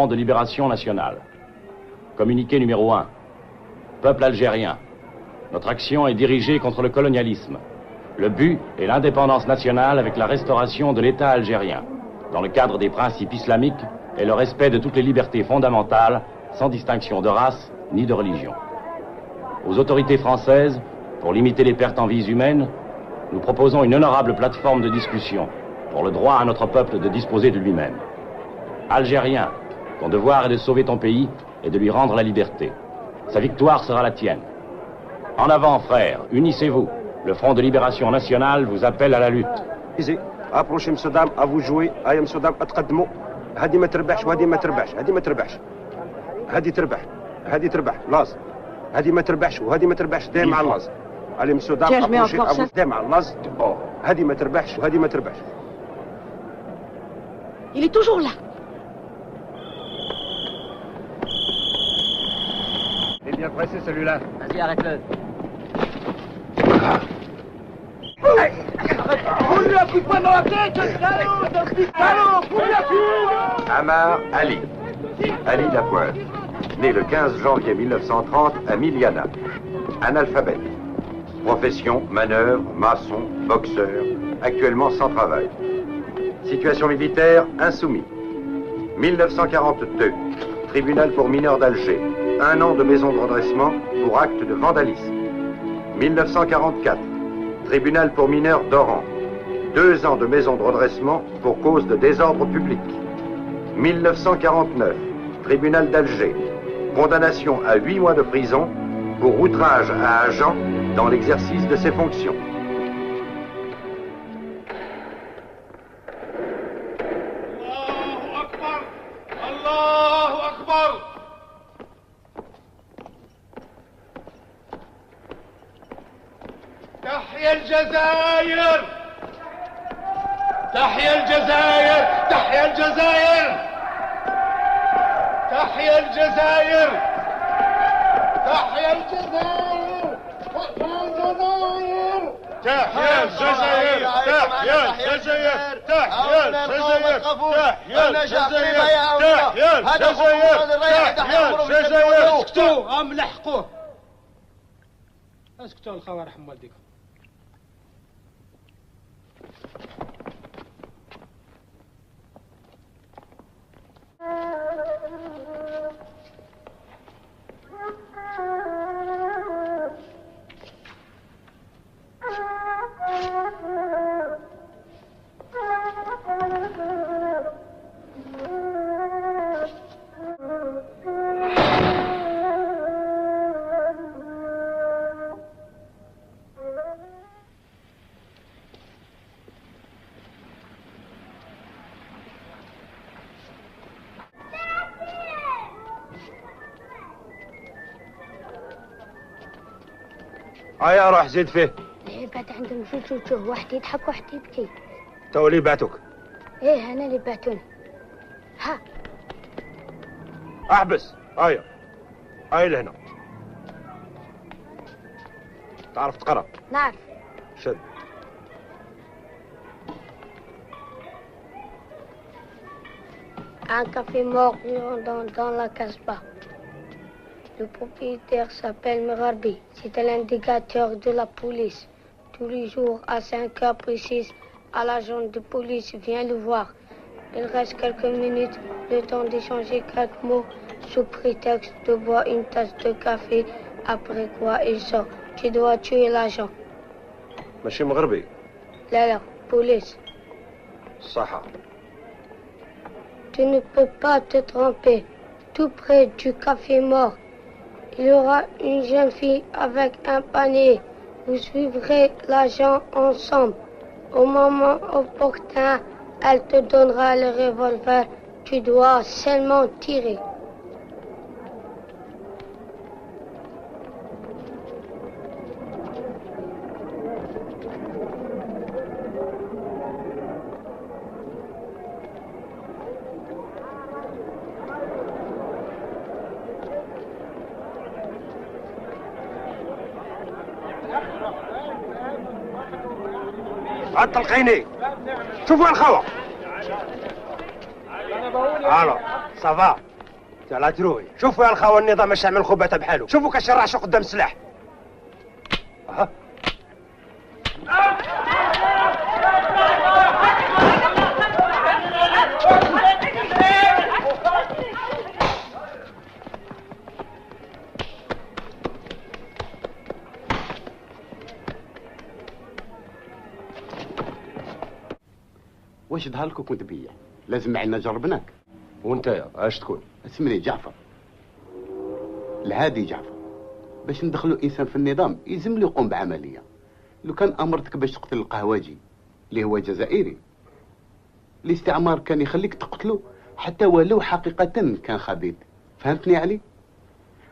Front de Libération Nationale. Communiqué numéro 1. Peuple algérien. Notre action est dirigée contre le colonialisme. Le but est l'indépendance nationale avec la restauration de l'État algérien, dans le cadre des principes islamiques et le respect de toutes les libertés fondamentales, sans distinction de race ni de religion. Aux autorités françaises, pour limiter les pertes en vies humaines, nous proposons une honorable plateforme de discussion pour le droit à notre peuple de disposer de lui-même. Algérien, ton devoir est de sauver ton pays et de lui rendre la liberté. Sa victoire sera la tienne. En avant, frères, unissez-vous. Le Front de Libération Nationale vous appelle à la lutte. Approchez, monsieur dame, à vous jouer. Aïe, monsieur dame, اتقدموا. هذه ما تربحش وهذه ما تربحش، هذه ما تربحش. هذه تربح، هذه تربح، لاز. هذه ما تربحش وهذه ما تربحش، دايم على اللاز. Allez, monsieur dame, approchez, à vous دايم على اللاز. هذه ما تربحش وهذه ما تربحش. Il est toujours là. Il est bien pressé celui-là. Vas-y, arrête-le. Foule-lui un coup de poing dans la tête, salaud, Ammar Ali. Ali Lapointe. Né le 15 janvier 1930 à Miliana. Analphabète. Profession, manœuvre, maçon, boxeur. Actuellement sans travail. Situation militaire, insoumis. 1942. Tribunal pour mineurs d'Alger. 1 an de maison de redressement pour acte de vandalisme. 1944. Tribunal pour mineurs d'Oran. 2 ans de maison de redressement pour cause de désordre public. 1949. Tribunal d'Alger. Condamnation à 8 mois de prison pour outrage à agent dans l'exercice de ses fonctions. Allahu Akbar. تحيا الجزائر تحيا الجزائر تحيا الجزائر تحيا الجزائر تحيا الجزائر تحيا الجزائر تحيا الجزائر تحيا الجزائر تحيا الجزائر تحيا الجزائر تحيا الجزائر اسكتوا هم لحقوه اسكتوا الخوارج رحم والديكم هيا روح زيد فيه. ايه بعد عندهم شوف واحد يضحك واحد يبكي. تو اللي بعتوك. ايه انا اللي بعتوني. ها احبس. هيا هاي لهنا. تعرف تقرا؟ نعرف. شد. Un café mort dans la Casbah. Le propriétaire s'appelle Merarbi. C'est l'indicateur de la police. Tous les jours, à 5 heures précises, l'agent de police vient le voir. Il reste quelques minutes, le temps d'échanger quelques mots, sous prétexte de boire une tasse de café, après quoi il sort. Tu dois tuer l'agent. ماشي مغربي. La police. صح. Tu ne peux pas te tromper. Tout près du café mort, il y aura une jeune fille avec un panier. Vous suivrez l'agent ensemble. Au moment opportun, elle te donnera le revolver. Tu dois seulement tirer. طلقيني. شوفوا الخوة. الو صافا. لا تروي شوفوا يا الخاوه النظام مش يعمل خباته بحاله شوفوا كشرع شو قدام السلاح أه. واش ظهر لك كنت بيا لازم معنا جربناك. وانت اش تكون؟ اسمني جعفر الهادي جعفر. باش ندخلوا انسان في النظام يلزم له يقوم بعمليه. لو كان امرتك باش تقتل القهواجي اللي هو جزائري الاستعمار كان يخليك تقتله حتى ولو حقيقه كان خبيث. فهمتني علي؟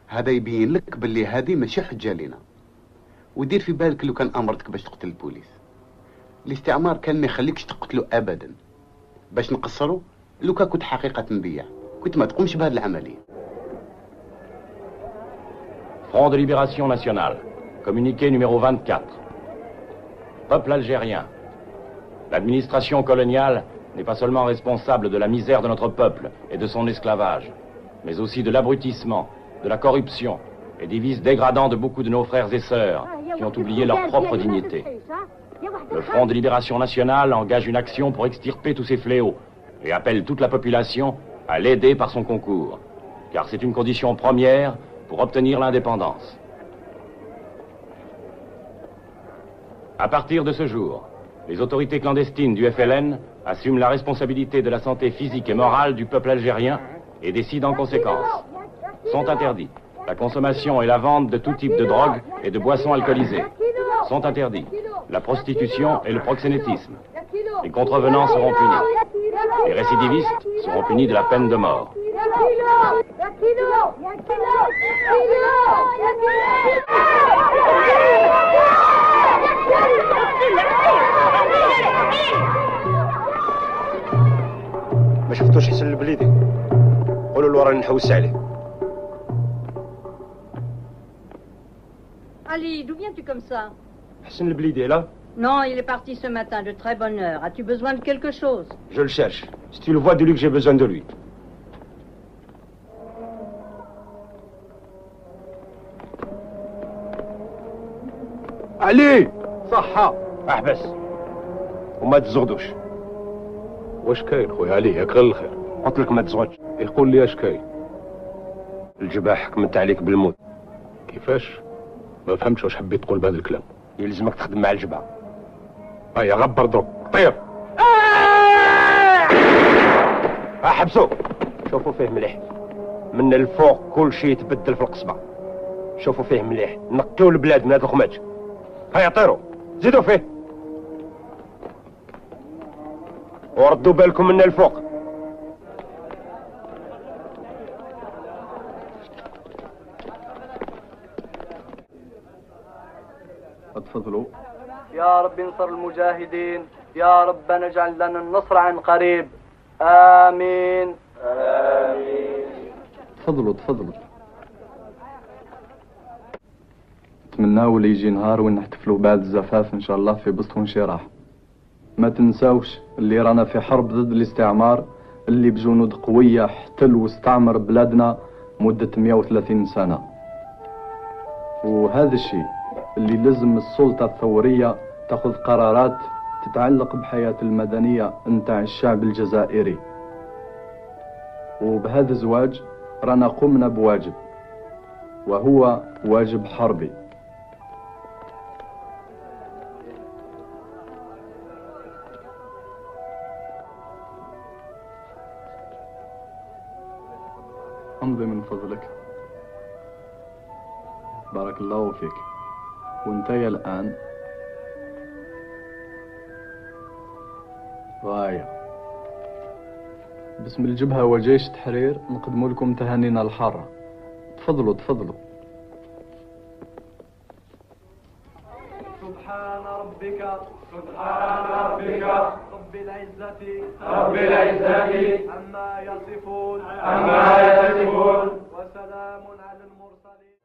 هذا يبين لك باللي هذه ماشي حجه لنا. ودير في بالك لو كان امرتك باش تقتل البوليس الاستعمار كان ما يخليكش تقتله ابدا. باش نقصروا لو كان كنت حقيقه نبيع كنت ما تقومش بهذه العمليه. Front de libération nationale, communiqué numéro 24. Peuple algérien, l'administration coloniale n'est pas seulement responsable de la misère de notre peuple et de son esclavage, mais aussi de l'abrutissement, de la corruption et des vices dégradants de beaucoup de nos frères et sœurs qui ont oublié leur propre dignité. Le Front de libération nationale engage une action pour extirper tous ces fléaux et appelle toute la population à l'aider par son concours, car c'est une condition première pour obtenir l'indépendance. À partir de ce jour, les autorités clandestines du FLN assument la responsabilité de la santé physique et morale du peuple algérien et décident en conséquence. Sont interdits la consommation et la vente de tout type de drogue et de boissons alcoolisées. Sont interdits la prostitution et le proxénétisme. Les contrevenants seront punis. Les récidivistes seront punis de la peine de mort. ما شفتوش حسن البليدي قولوا له راني نحوس عليه. Ali, d'où viens-tu comme ça? حسن البليدي là? Non, il est parti ce matin de très bonne heure. As-tu besoin de quelque chose? Je le cherche. Si tu le vois, dis-lui que j'ai besoin de lui. علي صحة احبس وما تزغدوش. واش كاين خويا علي ياك غير الخير؟ قلت لك ما تزغدش. يقول لي اش كاين؟ الجباه حكمت عليك بالموت. كيفاش؟ ما فهمتش واش حبيت تقول بهذا الكلام. يلزمك تخدم مع الجبهه. هيا غبر دروك طير. حبسوا شوفوا فيه مليح من الفوق كل شيء يتبدل في القصبه. شوفوا فيه مليح نقيو البلاد من هذا الخماج. هيا طيروا زيدوا فيه وردوا بالكم من الفوق. اتفضلوا. يا رب انصر المجاهدين، يا رب نجعل لنا النصر عن قريب. آمين آمين. تفضلوا تفضلوا. نتمناو اللي يجي نهار وين نحتفلوا بعد الزفاف ان شاء الله في بسط وانشراح. ما تنساوش اللي رانا في حرب ضد الاستعمار اللي بجنود قوية احتل واستعمر بلادنا مدة 130 سنة. وهذا الشيء اللي لازم السلطة الثورية تاخذ قرارات تتعلق بحياة المدنية نتاع الشعب الجزائري. وبهذا الزواج رانا قمنا بواجب وهو واجب حربي. امضي من فضلك. بارك الله فيك. وانتهي الآن غاية باسم الجبهة وجيش التحرير نقدم لكم تهانينا الحارة. تفضلوا تفضلوا. سبحان ربك سبحان ربك رب العزة عما يصفون وسلام على المرسلين.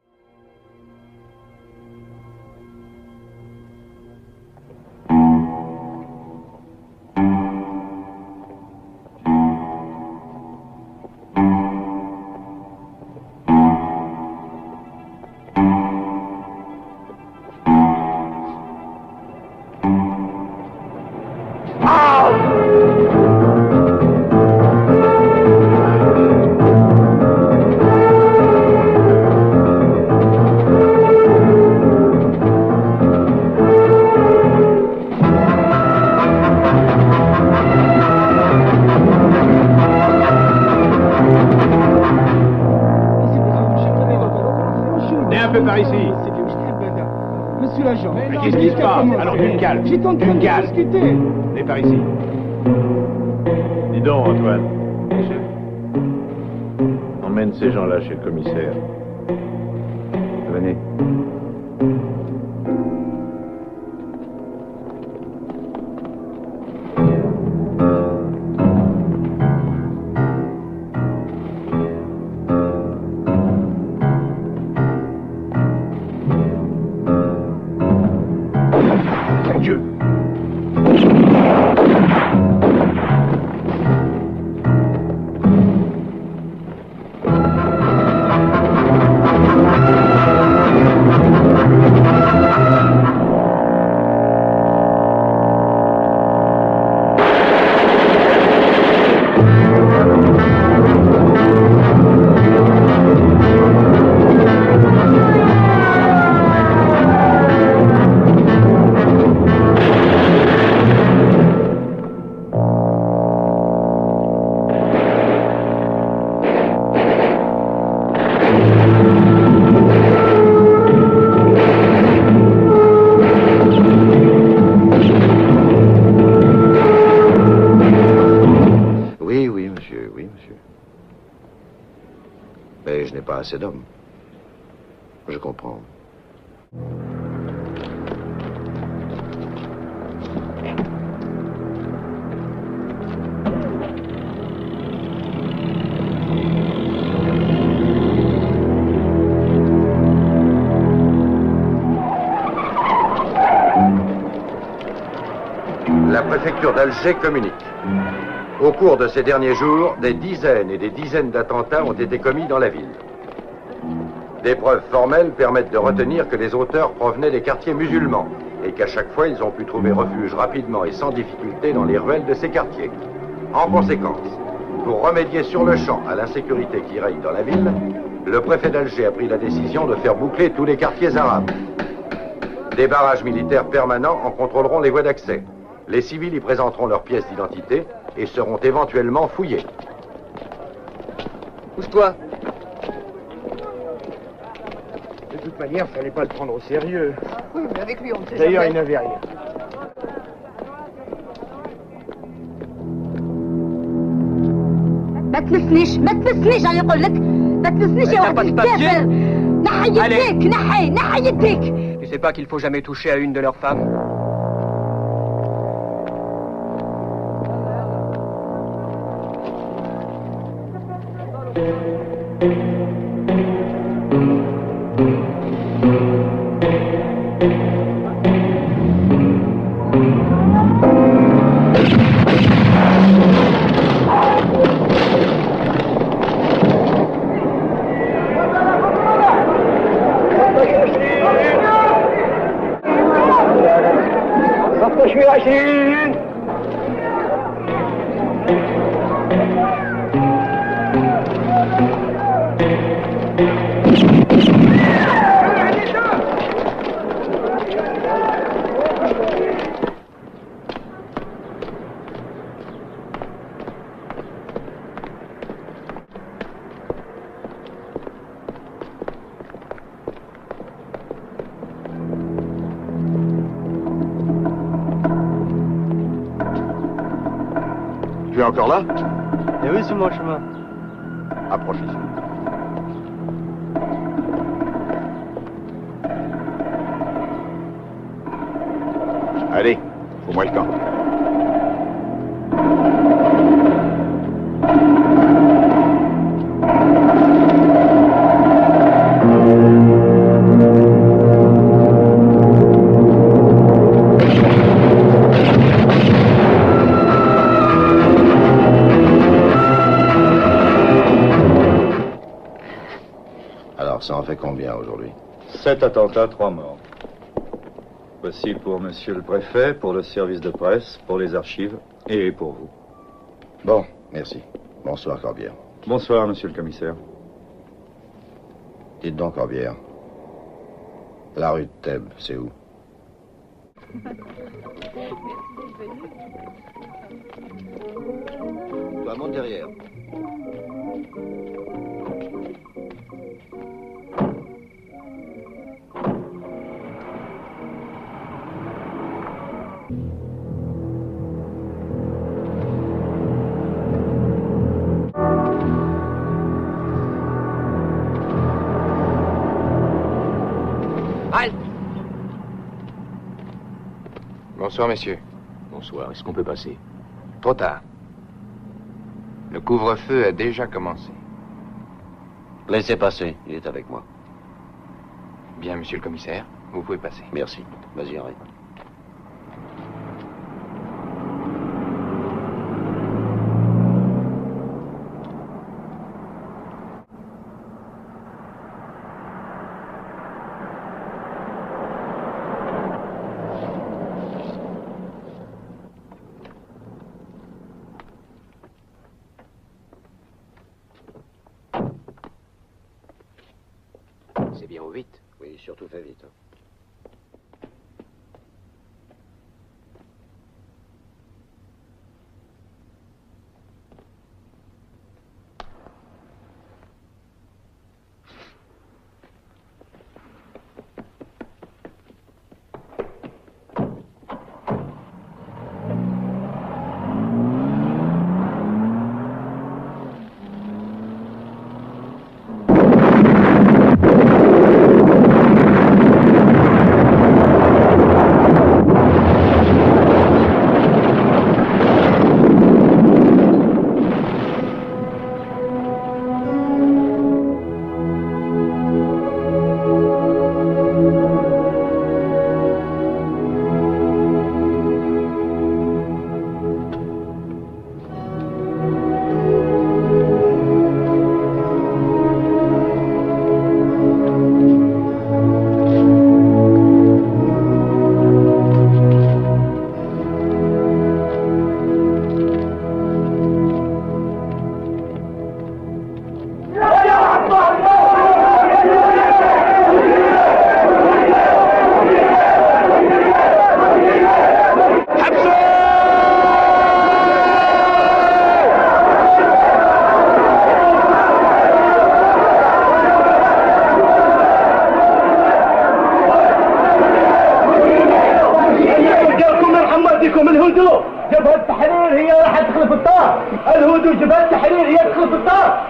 monsieur l'agent. Qu'est-ce qui se passe? Alors, tu te calmes. J'étais en train de discuter. Venez par ici. Dis donc, Antoine. Emmène ces gens-là chez le commissaire. Venez. Dieu. Pas assez d'hommes. Je comprends. La préfecture d'Alger communique. Au cours de ces derniers jours, des dizaines et des dizaines d'attentats ont été commis dans la ville. Des preuves formelles permettent de retenir que les auteurs provenaient des quartiers musulmans et qu'à chaque fois ils ont pu trouver refuge rapidement et sans difficulté dans les ruelles de ces quartiers. En conséquence, pour remédier sur le champ à l'insécurité qui règne dans la ville, le préfet d'Alger a pris la décision de faire boucler tous les quartiers arabes. Des barrages militaires permanents en contrôleront les voies d'accès. Les civils y présenteront leurs pièces d'identité et seront éventuellement fouillés. Pousse-toi. De toute manière, fallait pas le prendre au sérieux. Oui, mais avec lui, on ne sait D'ailleurs, jamais. il n'avait rien. ما تلسنيش ما تلسنيش انا نقول لك ما تلسنيش يا ولد الكافر نحي يديك نحي يديك. Tu sais pas qu'il faut jamais toucher à une de leurs femmes? Tu es encore là? Eh oui, sur mon chemin. Approche ici. Allez, faut-moi le camp. Ça en fait combien aujourd'hui? 7 attentats, 3 morts. Voici pour monsieur le préfet, pour le service de presse, pour les archives et pour vous. Bon, merci. Bonsoir, Corbière. Bonsoir, monsieur le commissaire. Dites donc, Corbière, la rue de Thèbes, c'est où? Toi, monte derrière. Bonsoir, messieurs. Bonsoir. Est-ce qu'on peut passer? Trop tard. Le couvre-feu a déjà commencé. Laissez passer. Il est avec moi. Bien, monsieur le commissaire. Vous pouvez passer. Merci. Vas-y, arrête. C'est bien au 8? Oui, surtout fais vite. الهدوء جبهة التحرير هي راح تدخل في الطار. الهدوء جبهة التحرير هي تدخل في الطار.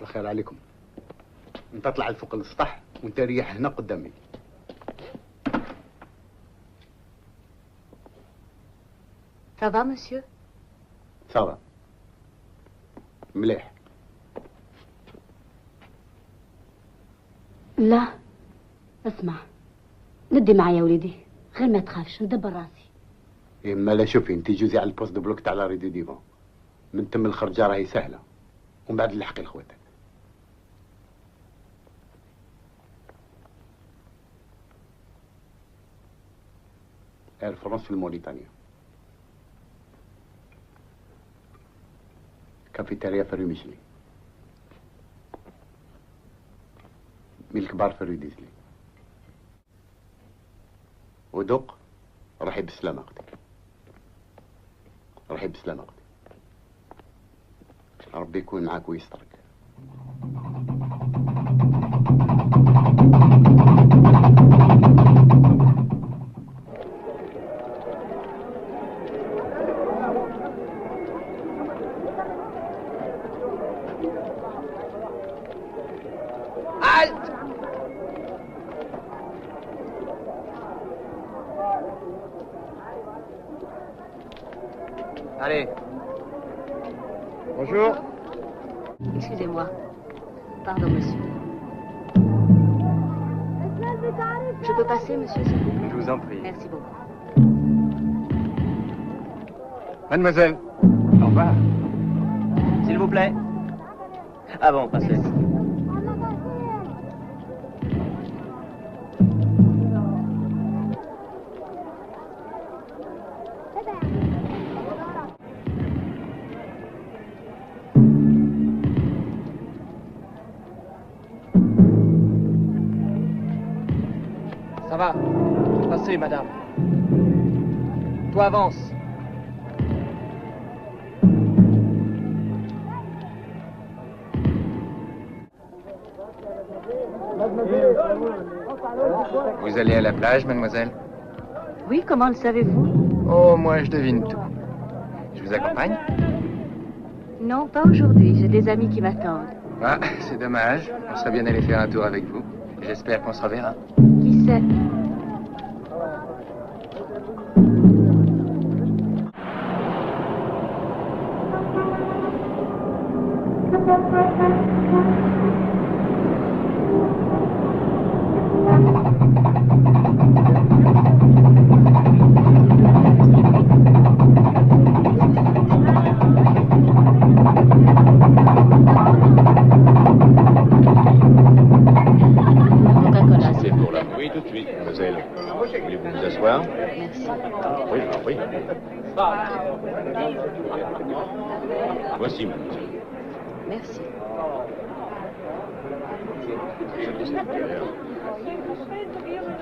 الخير عليكم. انت اطلع لفوق السطح وانت ريح هنا قدامي. Ça va, monsieur? Ça va. مليح. لا اسمع، ندي معايا وليدي، غير ما تخافش، ندبر راسي. اما لا شوفي انت جوزي على البوست دو بلوك تاع لا ريدي ديفون، من تم الخرجه راهي سهله، ومن بعد نلحقي لخواتك. اير فرنسا في الموريتانيا. كافيتيريا في الريميشلي. ملك بار في الريديزلي. ودق روحي بالسلامة اختي. روحي بالسلامة اختي. ربي يكون معاك ويسترك. Allez. Bonjour. Excusez-moi. Pardon, monsieur. Je peux passer, monsieur, s'il vous plaît? Je vous en prie. Merci beaucoup. Mademoiselle. Au revoir. S'il vous plaît. Ah bon, passez. Ça va. Passez, madame. Toi, avance. Vous allez à la plage, mademoiselle? Oui, comment le savez-vous? Oh, moi, je devine tout. Je vous accompagne? Non, pas aujourd'hui. J'ai des amis qui m'attendent. Ah, c'est dommage. On serait bien allé faire un tour avec vous. J'espère qu'on se reverra. Qui sait? C'est pour la... Oui, tout de suite, mademoiselle. Voulez-vous vous asseoir? Merci. Oui, oui. Voici, mademoiselle. Merci.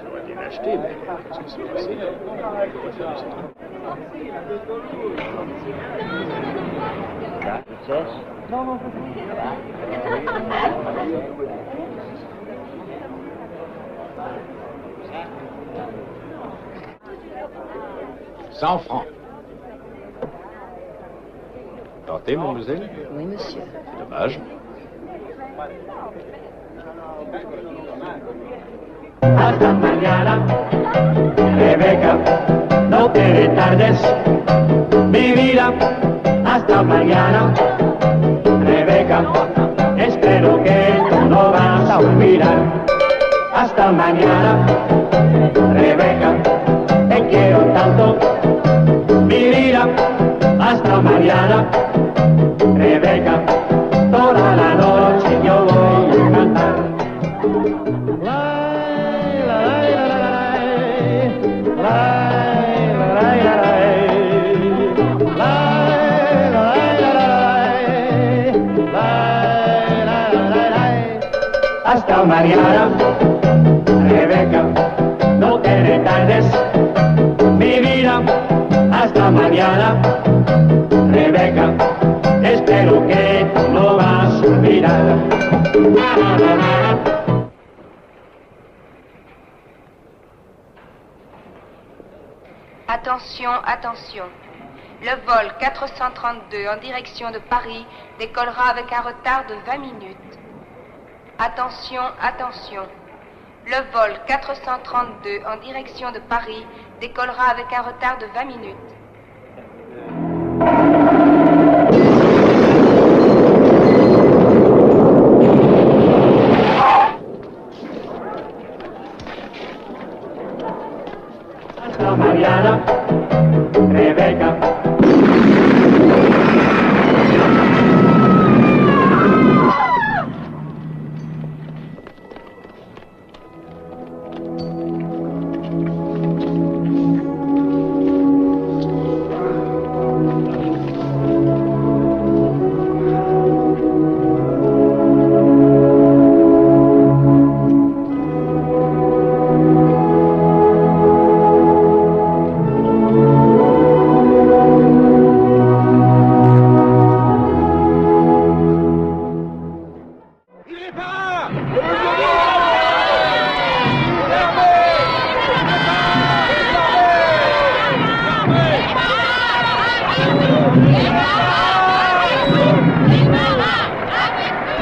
J'aurais bien acheté, mais qu'est-ce que c'est passé? Non, non, $100 francs. Tentez, mademoiselle? Oui, monsieur. C'est dommage. Hasta mañana, Rebeca, no te tardes, mi vida. Hasta mañana, Rebeca, espero que tú no vas a olvidar. Hasta mañana, Rebeca, te quiero tanto, mi vida. Hasta mañana, Rebeca, toda la noche yo voy a cantar. Hasta mañana, Rebeca, no te tardes, mi vida. Hasta mañana, Rebeca, espero que tú no vas a olvidar. Attention, attention. Le vol 432 en direction de Paris décollera avec un retard de 20 minutes. Attention, attention. Le vol 432 en direction de Paris décollera avec un retard de 20 minutes. Hasta mañana, Rebeca.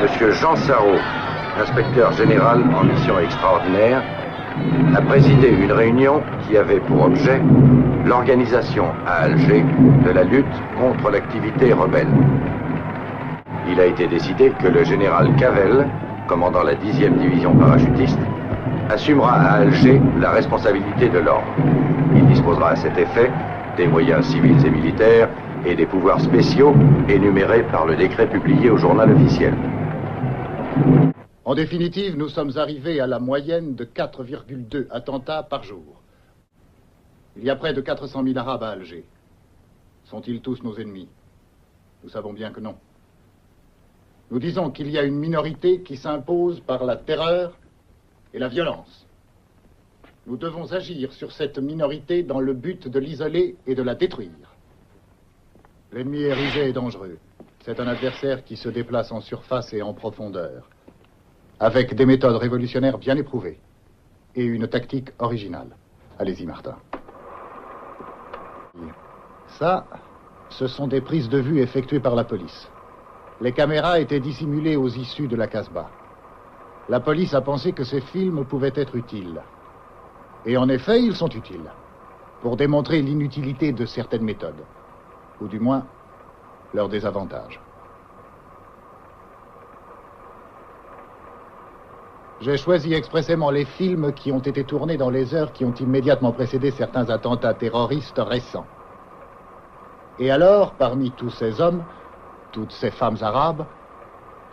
Monsieur Jean Sarrault, inspecteur général en mission extraordinaire, a présidé une réunion qui avait pour objet l'organisation à Alger de la lutte contre l'activité rebelle. Il a été décidé que le général Cavell, commandant la 10e division parachutiste, assumera à Alger la responsabilité de l'ordre. Il disposera à cet effet des moyens civils et militaires et des pouvoirs spéciaux énumérés par le décret publié au journal officiel. En définitive, nous sommes arrivés à la moyenne de 4,2 attentats par jour. Il y a près de 400 000 Arabes à Alger. Sont-ils tous nos ennemis? Nous savons bien que non. Nous disons qu'il y a une minorité qui s'impose par la terreur et la violence. Nous devons agir sur cette minorité dans le but de l'isoler et de la détruire. L'ennemi est rusé et dangereux. C'est un adversaire qui se déplace en surface et en profondeur, avec des méthodes révolutionnaires bien éprouvées et une tactique originale. Allez-y, Martin. Ça, ce sont des prises de vue effectuées par la police. Les caméras étaient dissimulées aux issues de la Casbah. La police a pensé que ces films pouvaient être utiles. Et en effet, ils sont utiles, pour démontrer l'inutilité de certaines méthodes, ou du moins, leur désavantage. J'ai choisi expressément les films qui ont été tournés dans les heures qui ont immédiatement précédé certains attentats terroristes récents. Et alors, parmi tous ces hommes, toutes ces femmes arabes,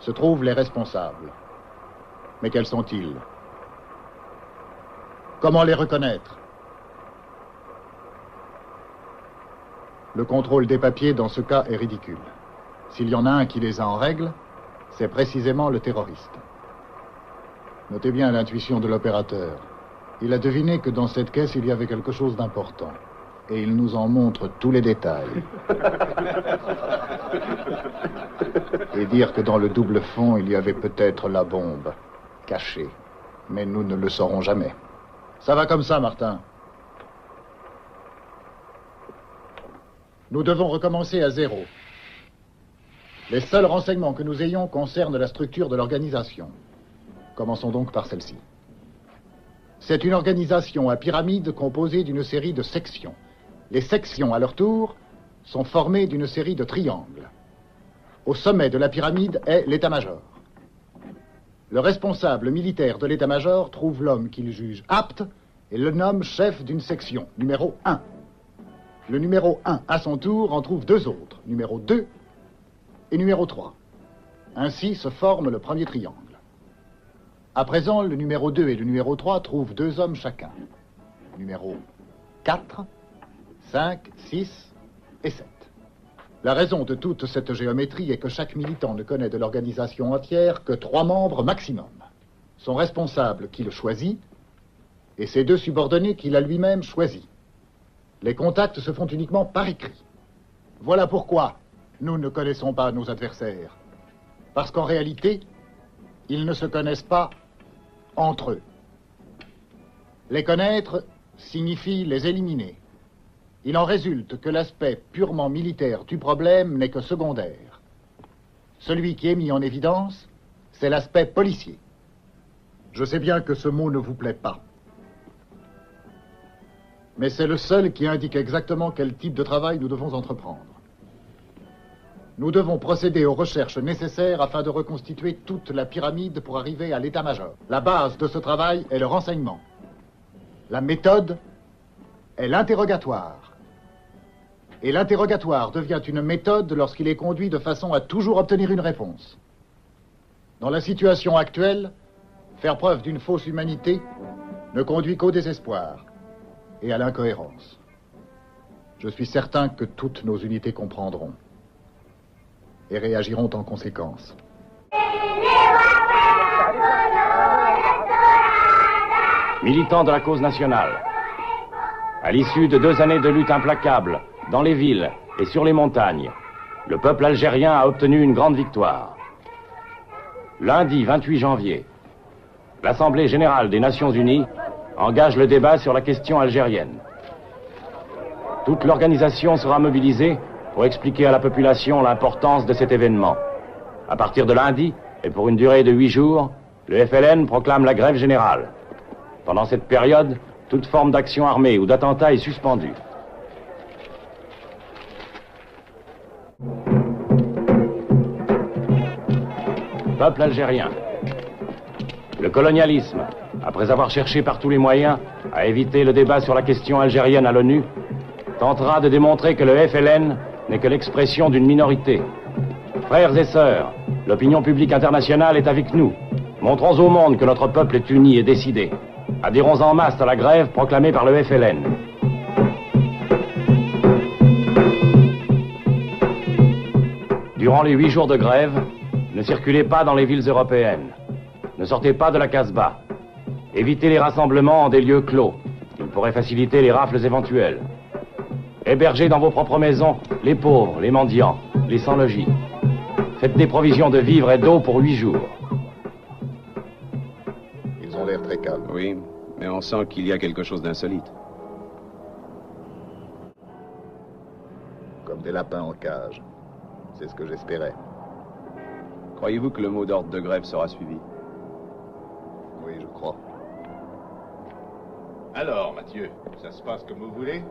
se trouvent les responsables. Mais quels sont-ils? Comment les reconnaître? Le contrôle des papiers dans ce cas est ridicule. S'il y en a un qui les a en règle, c'est précisément le terroriste. Notez bien l'intuition de l'opérateur. Il a deviné que dans cette caisse, il y avait quelque chose d'important. Et il nous en montre tous les détails. Et dire que dans le double fond, il y avait peut-être la bombe, cachée. Mais nous ne le saurons jamais. Ça va comme ça, Martin. Nous devons recommencer à zéro. Les seuls renseignements que nous ayons concernent la structure de l'organisation. Commençons donc par celle-ci. C'est une organisation à pyramide composée d'une série de sections. Les sections, à leur tour, sont formées d'une série de triangles. Au sommet de la pyramide est l'état-major. Le responsable militaire de l'état-major trouve l'homme qu'il juge apte et le nomme chef d'une section, numéro 1. Le numéro 1, à son tour, en trouve deux autres, numéro 2 et numéro 3. Ainsi se forme le premier triangle. À présent, le numéro 2 et le numéro 3 trouvent deux hommes chacun. Numéro 4, 5, 6 et 7. La raison de toute cette géométrie est que chaque militant ne connaît de l'organisation entière que 3 membres maximum. Son responsable qui le choisit et ses 2 subordonnés qu'il a lui-même choisis. Les contacts se font uniquement par écrit. Voilà pourquoi nous ne connaissons pas nos adversaires. Parce qu'en réalité, ils ne se connaissent pas entre eux. Les connaître signifie les éliminer. Il en résulte que l'aspect purement militaire du problème n'est que secondaire. Celui qui est mis en évidence, c'est l'aspect policier. Je sais bien que ce mot ne vous plaît pas. Mais c'est le seul qui indique exactement quel type de travail nous devons entreprendre. Nous devons procéder aux recherches nécessaires afin de reconstituer toute la pyramide pour arriver à l'état-major. La base de ce travail est le renseignement. La méthode est l'interrogatoire. Et l'interrogatoire devient une méthode lorsqu'il est conduit de façon à toujours obtenir une réponse. Dans la situation actuelle, faire preuve d'une fausse humanité ne conduit qu'au désespoir et à l'incohérence. Je suis certain que toutes nos unités comprendront et réagiront en conséquence. Militants de la cause nationale, à l'issue de 2 années de lutte implacable dans les villes et sur les montagnes, le peuple algérien a obtenu une grande victoire. Lundi 28 janvier, l'Assemblée générale des Nations unies engage le débat sur la question algérienne. Toute l'organisation sera mobilisée pour expliquer à la population l'importance de cet événement. À partir de lundi, et pour une durée de 8 jours, le FLN proclame la grève générale. Pendant cette période, toute forme d'action armée ou d'attentat est suspendue. Peuple algérien, le colonialisme, après avoir cherché par tous les moyens à éviter le débat sur la question algérienne à l'ONU, tentera de démontrer que le FLN n'est que l'expression d'une minorité. Frères et sœurs, l'opinion publique internationale est avec nous. Montrons au monde que notre peuple est uni et décidé. Adhérons en masse à la grève proclamée par le FLN. Durant les 8 jours de grève, ne circulez pas dans les villes européennes. Ne sortez pas de la Casbah. Évitez les rassemblements en des lieux clos. Ils pourraient faciliter les rafles éventuelles. Hébergez dans vos propres maisons les pauvres, les mendiants, les sans-logis. Faites des provisions de vivres et d'eau pour 8 jours. Ils ont l'air très calmes. Oui, mais on sent qu'il y a quelque chose d'insolite. Comme des lapins en cage. C'est ce que j'espérais. Croyez-vous que le mot d'ordre de grève sera suivi? Oui, je crois. Alors, Mathieu, ça se passe comme vous voulez?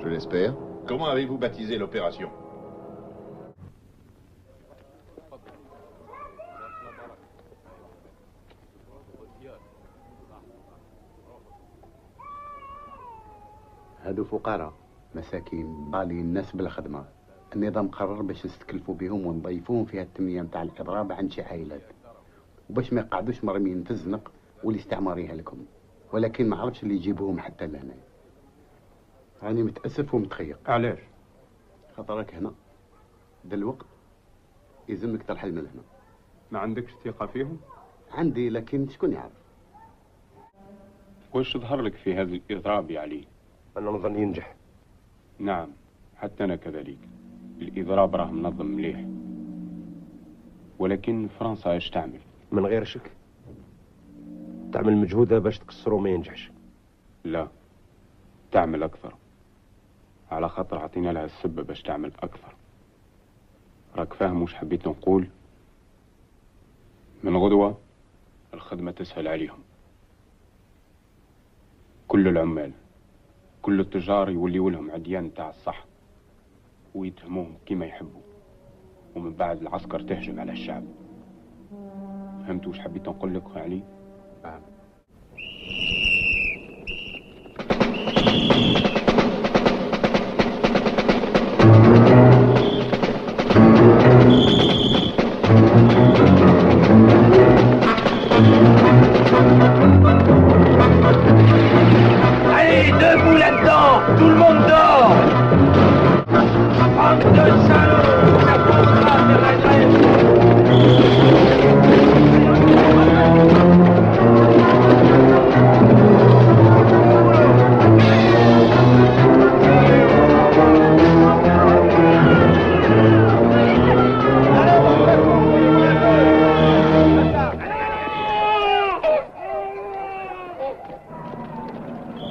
Je l'espère. Comment avez-vous baptisé l'opération? هادو فقراء مساكين بالي الناس بالخدمة. النظام قرر باش نستكلفوا بهم ونضيفوهم في التنمية متاع الإضراب عن شي عائلات وباش ما يقعدوش مرميين في الزنق والاستعمار يهلكهم. ولكن ما عرفش اللي يجيبوهم حتى لهنا. راني متأسف ومتخيق. علاش؟ خاطرك هنا دلوقت يلزمك ترحل من هنا. ما عندكش ثقة فيهم؟ عندي لكن شكون يعرف؟ وش ظهر لك في هذا الإضراب يا علي؟ أنا نظن ينجح. نعم حتى أنا كذلك. الإضراب راه منظم مليح. ولكن فرنسا ايش تعمل؟ من غير شك تعمل مجهودها باش تكسروا ما ينجحش. لا تعمل أكثر. على خاطر عطينا لها السبة باش تعمل أكثر. راك فاهم وش حبيت نقول؟ من غدوة الخدمة تسهل عليهم. كل العمال كل التجار يوليوا لهم عديان تاع الصح ويتهموهم كيما يحبوا، ومن بعد العسكر تهجم على الشعب. فهمت وش حبيت نقول لك يا علي؟ Allez, debout là-dedans! Tout le monde dort! Bande de salauds! Ça poussera vers la grève!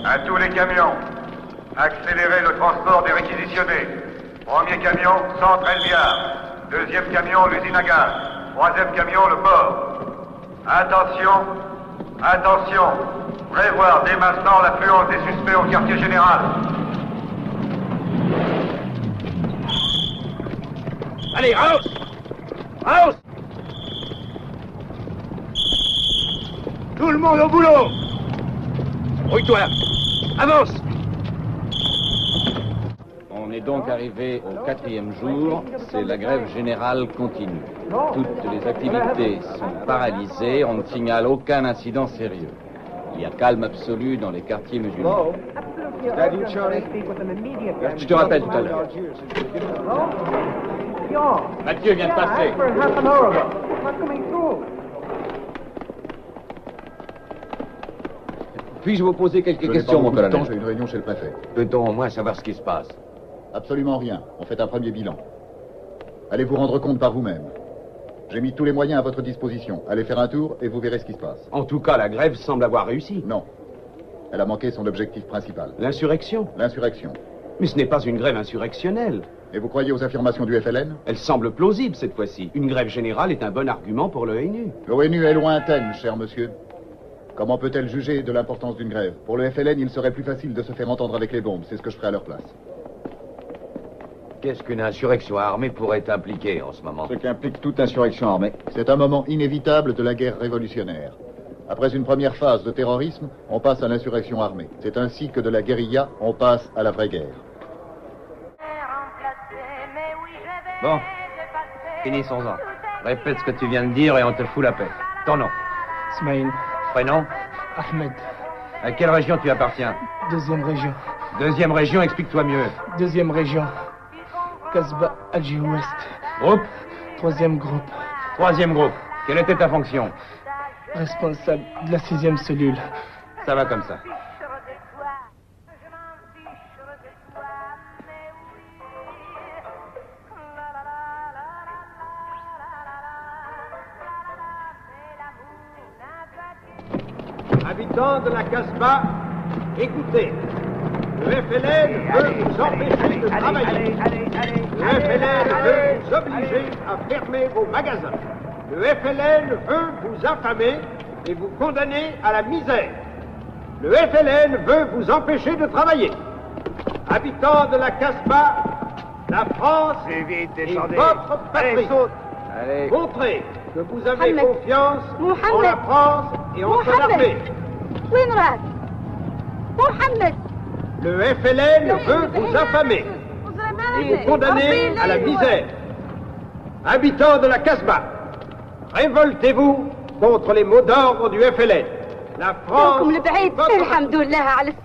À tous les camions, accélérez le transport des réquisitionnés. Premier camion, centre Elviard. Deuxième camion, l'usine à gaz. Troisième camion, le port. Attention, attention. Prévoir dès maintenant l'affluence des suspects au quartier général. Allez, Raus! Raus! Tout le monde au boulot! Rouille-toi! Avance! On est donc arrivé au 4e jour, c'est la grève générale continue. Toutes les activités sont paralysées, on ne signale aucun incident sérieux. Il y a calme absolu dans les quartiers musulmans. Je te rappelle tout à l'heure. Mathieu vient de passer. Puis-je vous poser quelques questions, mon colonel? J'ai une réunion chez le préfet. Peut-on au moins savoir ce qui se passe? Absolument rien. On fait un premier bilan. Allez vous rendre compte par vous-même. J'ai mis tous les moyens à votre disposition. Allez faire un tour et vous verrez ce qui se passe. En tout cas, la grève semble avoir réussi. Non. Elle a manqué son objectif principal. L'insurrection? L'insurrection. Mais ce n'est pas une grève insurrectionnelle. Et vous croyez aux affirmations du FLN? Elle semble plausible cette fois-ci. Une grève générale est un bon argument pour l'ONU. L'ONU est lointaine, cher monsieur. Comment peut-elle juger de l'importance d'une grève? Pour le FLN, il serait plus facile de se faire entendre avec les bombes. C'est ce que je ferai à leur place. Qu'est-ce qu'une insurrection armée pourrait impliquer en ce moment? Ce qu'implique toute insurrection armée. C'est un moment inévitable de la guerre révolutionnaire. Après une première phase de terrorisme, on passe à l'insurrection armée. C'est ainsi que de la guérilla, on passe à la vraie guerre. Bon, finissons-en. Répète ce que tu viens de dire et on te fout la paix. Ton nom? Smaïl. Prénom? Ahmed. À quelle région tu appartiens? Deuxième région. Deuxième région, explique-toi mieux. Deuxième région. Casbah, Alger Ouest. Groupe? Troisième groupe. Troisième groupe. Quelle était ta fonction? Responsable de la 6e cellule. Ça va comme ça. Habitants de la Casbah, écoutez. Le FLN veut vous empêcher de travailler. Le FLN veut vous obliger à fermer vos magasins. Le FLN veut vous affamer et vous condamner à la misère. Le FLN veut vous empêcher de travailler. Habitants de la Casbah, la France est votre patrie. Montrez que vous avez confiance en la France et en son armée. Le FLN veut vous affamer et vous condamner à la misère. Habitants de la Casbah, révoltez-vous contre les mots d'ordre du FLN. La France,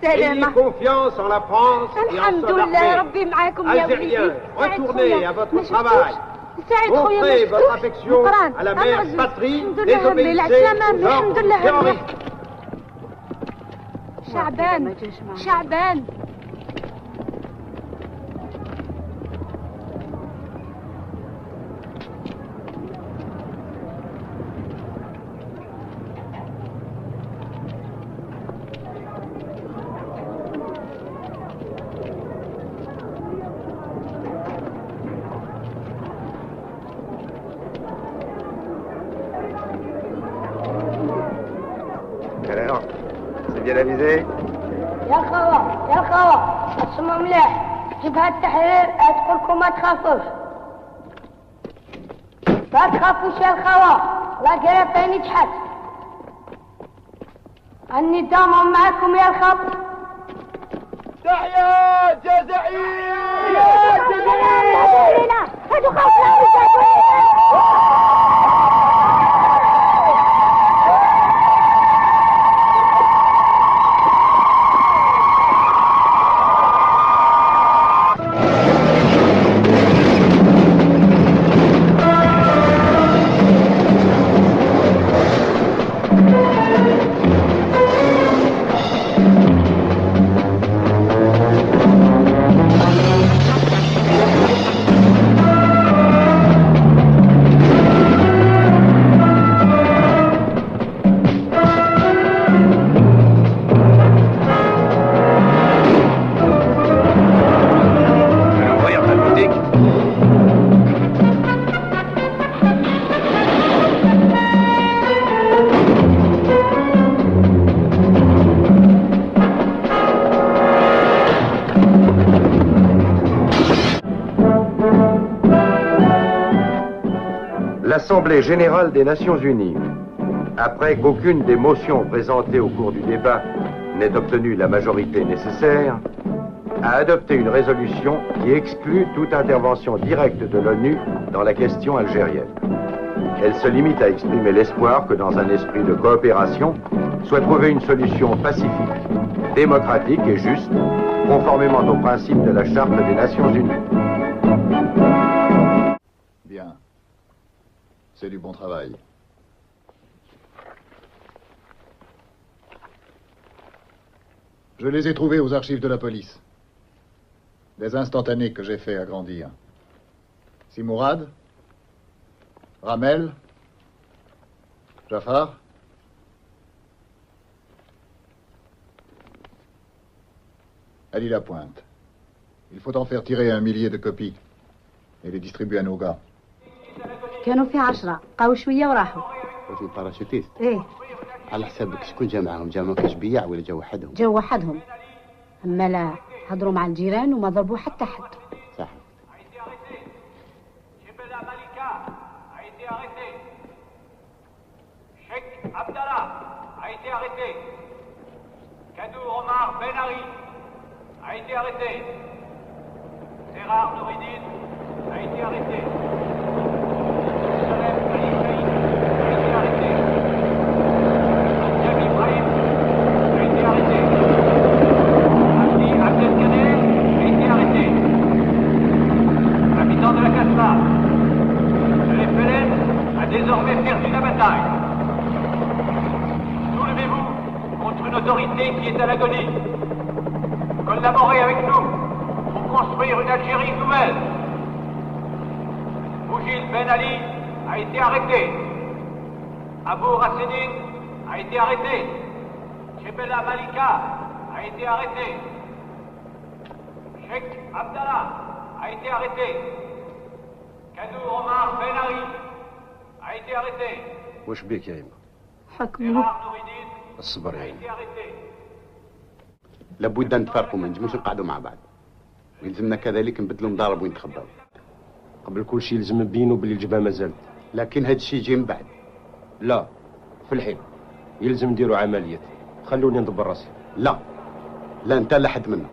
ayez confiance en la France et en son armée. Algériens, retournez à votre travail. Montrez votre affection à la mère patrie, désobéissez aux ordres terroristes. شعبان Alors, c'est bien avisé? يا الخوة اسمعوا مليح. جبهة التحرير تقول لكم ما تخافوش. ما تخافوش يا الخوة، لا قريبين تحت. النظام معكم يا الخوة. تحيا الجزائر! يا الجزائر! هادو خوفنا L'Assemblée générale des Nations unies, après qu'aucune des motions présentées au cours du débat n'ait obtenu la majorité nécessaire, a adopté une résolution qui exclut toute intervention directe de l'ONU dans la question algérienne. Elle se limite à exprimer l'espoir que dans un esprit de coopération soit trouvée une solution pacifique, démocratique et juste, conformément aux principes de la Charte des Nations unies. Bien. C'est du bon travail. Je les ai trouvés aux archives de la police. Des instantanés que j'ai fait agrandir. Simourad, Ramel, Jafar. Ali Lapointe. Il faut en faire tirer 1 millier de copies et les distribuer à nos gars. كانوا في 10 بقاو شويه وراحوا. رجل باراشوتيست. ايه. على حسابك شكون جا معاهم؟ جا معاهم كشبيع ولا جا وحدهم؟ جا وحدهم. اما لا هضروا مع الجيران وما ضربوا حتى حد. صح. été arrêté. Kadou Omar Benari a été arrêté. Gérard Nouridine a été arrêté. Salem Ali Saïd a été arrêté. Abdel Ibrahim a été arrêté. Abdi Abdelkader a été arrêté. Habitant de la Casbah, le FLN a désormais perdu la bataille. Soulevez-vous contre une autorité qui est à l'agonie. Collaborez avec nous pour construire une Algérie nouvelle. Bougil Ben Ali a été arrêté. Abou Rassedine a été arrêté. Chebella Malika a été arrêté. Sheikh Abdallah a été arrêté. Kadou Omar Ben Ali a été arrêté. واش بيك يا إما؟ حكمه الصبر يا a إما. été arrêté. لابد ان نتفرقوا، ما نجموش نقعدوا مع بعض، ويلزمنا كذلك نبدلوا مضارب ونتخباو. قبل كل شيء لازم نبينوا باللي الجبهه مازالت. لكن هذا الشيء يجي من بعد. لا، في الحين يلزم نديروا عمليات. خلوني ندبر راسي. لا لا، انت لا حد منا.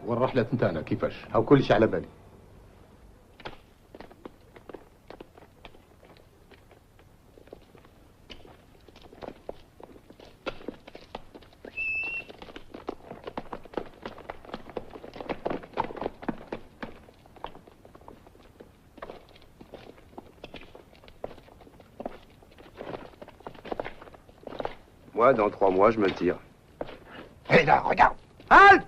والرحلة نتاعنا كيفاش؟ او كل شيء على بالي. Moi, dans 3 mois, je me tire. Hé là, regarde. Halte!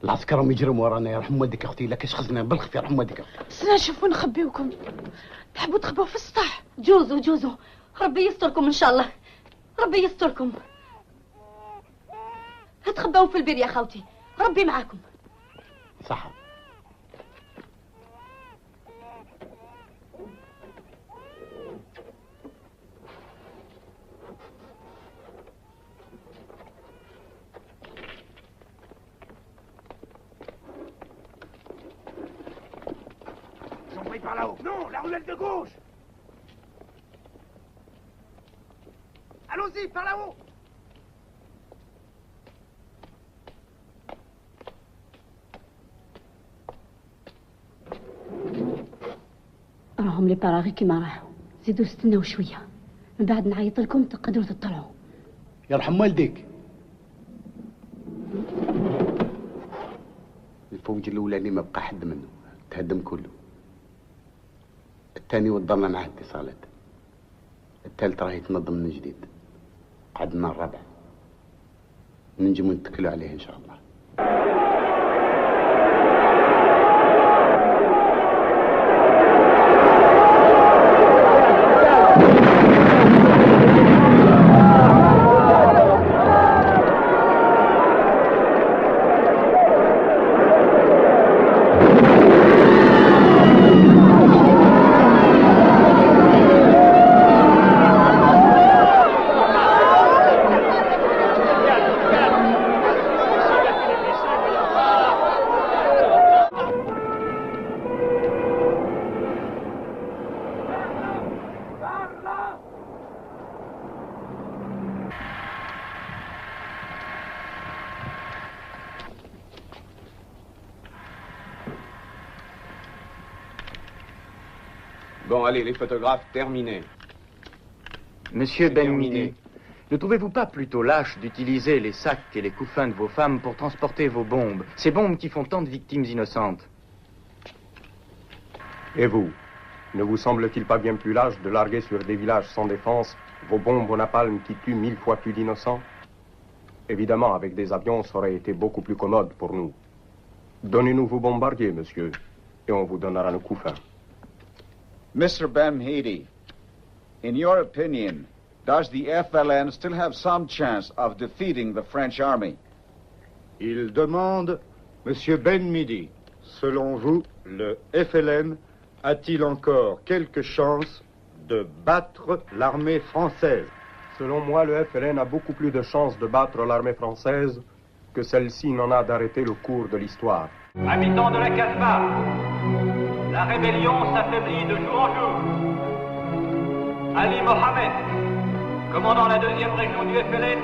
العسكر راهم يجروا ورانا، يرحم والديك يا اختي، لا كاش خزنا بالخف يرحم والديك. سنا نشوفوا نخبيوكم، تحبوا تخبوا في السطح. جوزوا جوزوا، ربي يستركم ان شاء الله، ربي يستركم. تخبوا في البير يا خاوتي، ربي معاكم. صح. Par là-haut. Non, la ruelle de gauche. Allons-y, par là-haut. راهم لي باراغي كيما راحوا، زيدوا استناو شويه، من بعد نعيط لكم تقدروا تطلعوا. يرحم والديك. الفوج الاولاني ما بقى حد منه، تهدم كله. الثاني وضرنا معاه اتصالات. الثالث راه يتنظم من جديد. قعدنا الرابع. ننجموا نتكلوا عليه ان شاء الله. Bon, allez, les photographes, terminés. Monsieur Ben-Midi, ne trouvez-vous pas plutôt lâche d'utiliser les sacs et les couffins de vos femmes pour transporter vos bombes, ces bombes qui font tant de victimes innocentes? Et vous, Ne vous semble-t-il pas bien plus lâche de larguer sur des villages sans défense vos bombes au napalm qui tuent 1000 fois plus d'innocents? Évidemment, avec des avions, ça aurait été beaucoup plus commode pour nous. Donnez-nous vos bombardiers, monsieur, et on vous donnera le coup fin. Mr. Ben-Hedi, in your opinion, does the FLN still have some chance of defeating the French army? Il demande, Monsieur Ben-Midi, selon vous, le FLN a-t-il encore quelque chance de battre l'armée française? Selon moi, le FLN a beaucoup plus de chances de battre l'armée française que celle-ci n'en a d'arrêter le cours de l'histoire. Habitants de la Casbah, la rébellion s'affaiblit de jour en jour. Ali Mohamed, commandant la 2e région du FLN,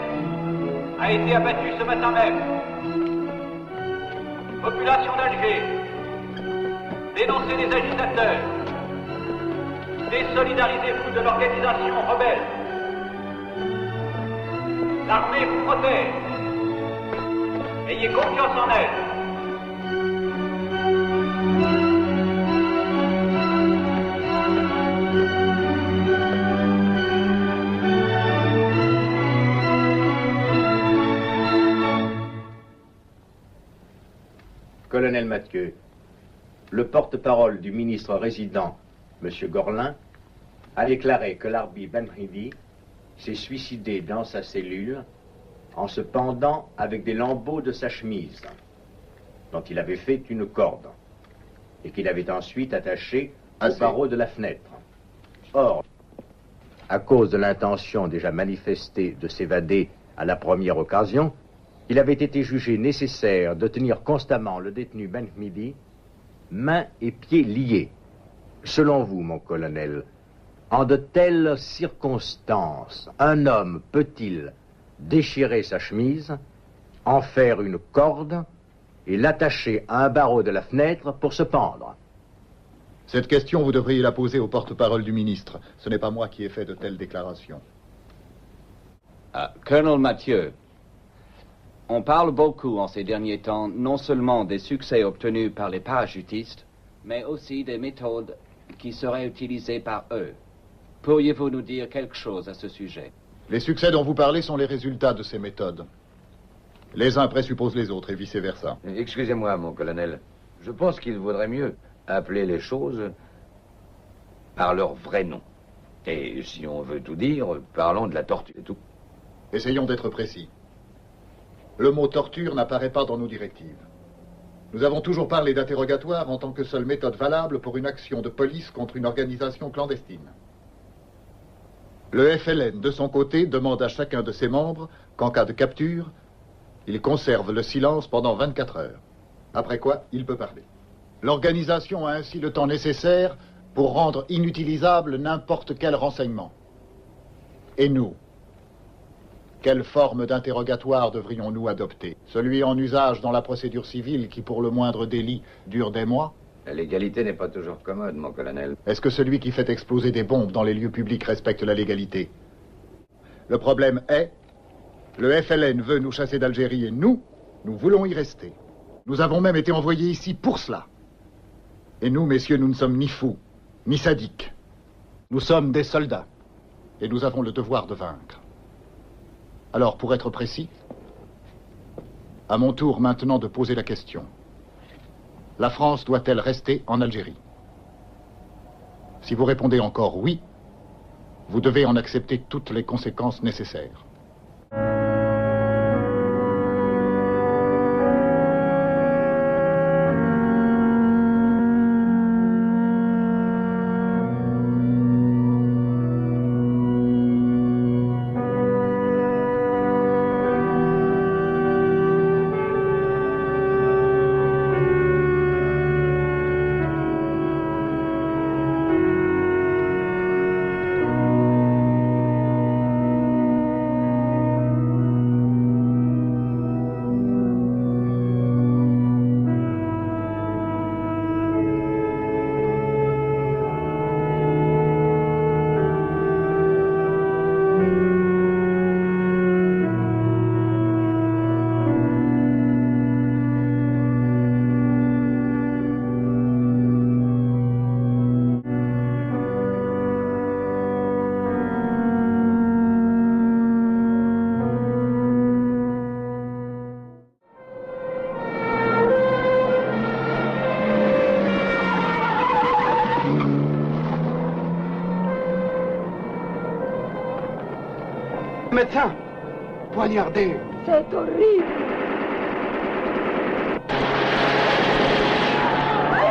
a été abattu ce matin même. Population d'Alger, dénoncez les agitateurs. Désolidarisez-vous de l'organisation rebelle. L'armée vous protège. Ayez confiance en elle. Colonel Mathieu, le porte-parole du ministre résident, M. Gorlin, a déclaré que l'Arbi Ben-Hedi s'est suicidé dans sa cellule en se pendant avec des lambeaux de sa chemise, dont il avait fait une corde, et qu'il avait ensuite attaché au barreau de la fenêtre. Or, à cause de l'intention déjà manifestée de s'évader à la première occasion, il avait été jugé nécessaire de tenir constamment le détenu Ben-Hedi, mains et pieds liés. Selon vous, mon colonel, en de telles circonstances, un homme peut-il déchirer sa chemise, en faire une corde et l'attacher à un barreau de la fenêtre pour se pendre? Cette question, vous devriez la poser au porte-parole du ministre. Ce n'est pas moi qui ai fait de telles déclarations. Colonel Mathieu, on parle beaucoup en ces derniers temps non seulement des succès obtenus par les parachutistes, mais aussi des méthodes qui seraient utilisées par eux. Pourriez-vous nous dire quelque chose à ce sujet? Les succès dont vous parlez sont les résultats de ces méthodes. Les uns présupposent les autres et vice-versa. Excusez-moi, mon colonel. Je pense qu'il vaudrait mieux appeler les choses par leur vrai nom. Et si on veut tout dire, parlons de la torture et tout. Essayons d'être précis. Le mot torture n'apparaît pas dans nos directives. Nous avons toujours parlé d'interrogatoire en tant que seule méthode valable pour une action de police contre une organisation clandestine. Le FLN, de son côté, demande à chacun de ses membres qu'en cas de capture, il conserve le silence pendant 24 heures. Après quoi, il peut parler. L'organisation a ainsi le temps nécessaire pour rendre inutilisable n'importe quel renseignement. Et nous, quelle forme d'interrogatoire devrions-nous adopter? Celui en usage dans la procédure civile qui, pour le moindre délit, dure des mois? La légalité n'est pas toujours commode, mon colonel. Est-ce que celui qui fait exploser des bombes dans les lieux publics respecte la légalité? Le problème est, le FLN veut nous chasser d'Algérie et nous voulons y rester. Nous avons même été envoyés ici pour cela. Et nous, messieurs, nous ne sommes ni fous, ni sadiques. Nous sommes des soldats. Et nous avons le devoir de vaincre. Alors, pour être précis, à mon tour maintenant de poser la question. La France doit-elle rester en Algérie? Si vous répondez encore oui, vous devez en accepter toutes les conséquences nécessaires. Médecin, poignardé. C'est horrible.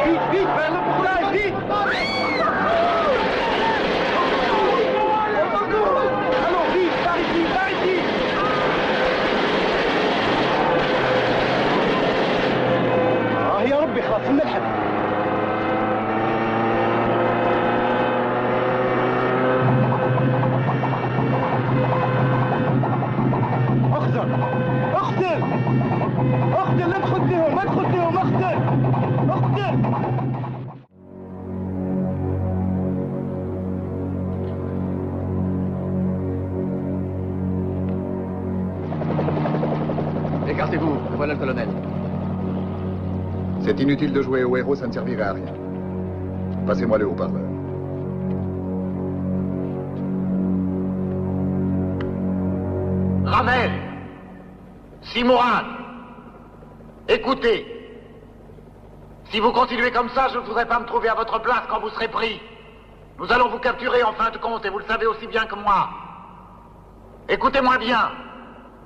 Vite, vite, vers le bourrage, vite. Allons, vite, par ici, par ici. يا ربي خلاص نلحق. اقتل لا تخدهم اقتل. Écartez-vous, voilà le colonel. C'est inutile de jouer au héros, ça ne servirait à rien. Passez-moi le haut-parleur. Ravel, Simourad, écoutez. Si vous continuez comme ça, je ne voudrais pas me trouver à votre place quand vous serez pris. Nous allons vous capturer en fin de compte, et vous le savez aussi bien que moi. Écoutez-moi bien.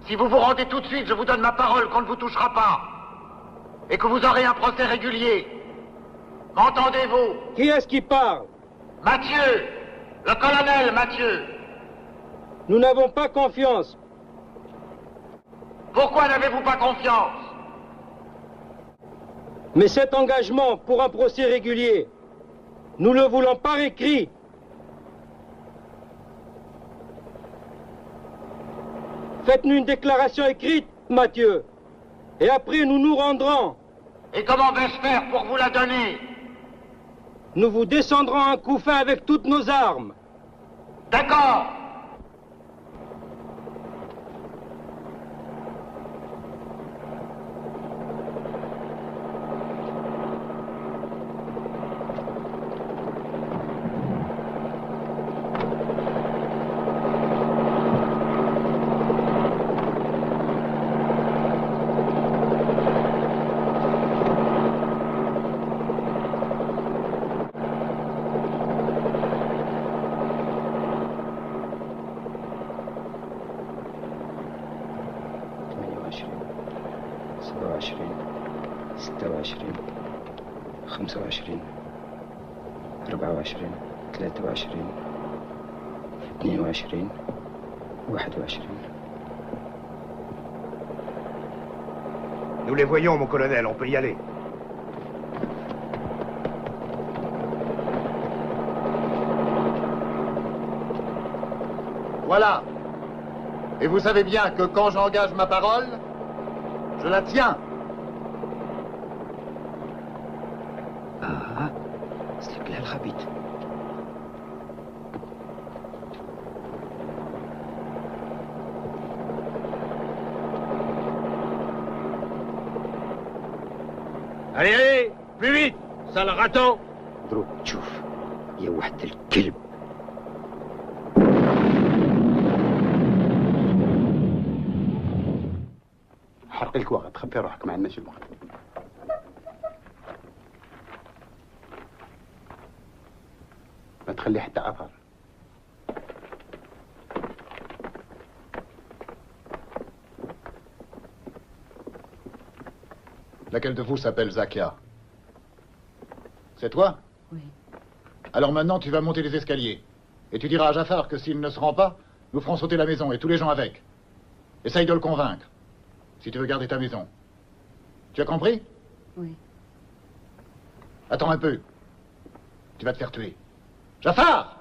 Si vous vous rendez tout de suite, je vous donne ma parole qu'on ne vous touchera pas. Et que vous aurez un procès régulier. M'entendez-vous? Qui est-ce qui parle? Mathieu, le colonel Mathieu. Nous n'avons pas confiance. Pourquoi n'avez-vous pas confiance? Mais cet engagement pour un procès régulier, nous le voulons par écrit. Faites-nous une déclaration écrite, Mathieu, et après nous nous rendrons. Et comment vais-je faire pour vous la donner? Nous vous descendrons un coup fin avec toutes nos armes. D'accord. Nous les voyons, mon colonel, on peut y aller. Voilà. Et vous savez bien que quand j'engage ma parole, je la tiens. استقلال الخبيث. Allez, allez, plus vite, sale raton. دروك تشوف يا واحد الكلب. حرقي لك وقت، خبي روحك، ما عندناش الوقت. ما تخلي حتى اثر. Laquelle de vous s'appelle Zakia? C'est toi? Oui. Alors maintenant, tu vas monter les escaliers. Et tu diras à Jafar que s'il ne se rend pas, nous ferons sauter la maison et tous les gens avec. Essaye de le convaincre, si tu veux garder ta maison. Tu as compris? Oui. Attends un peu. Tu vas te faire tuer. Jafar!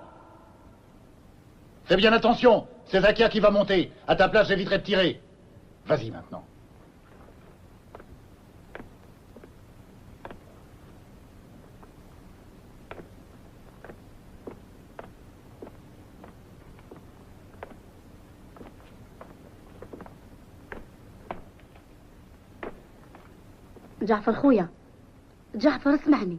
Fais bien attention, c'est Zakia qui va monter. À ta place, j'éviterai de tirer. Vas-y maintenant. جعفر خويا، جعفر اسمعني.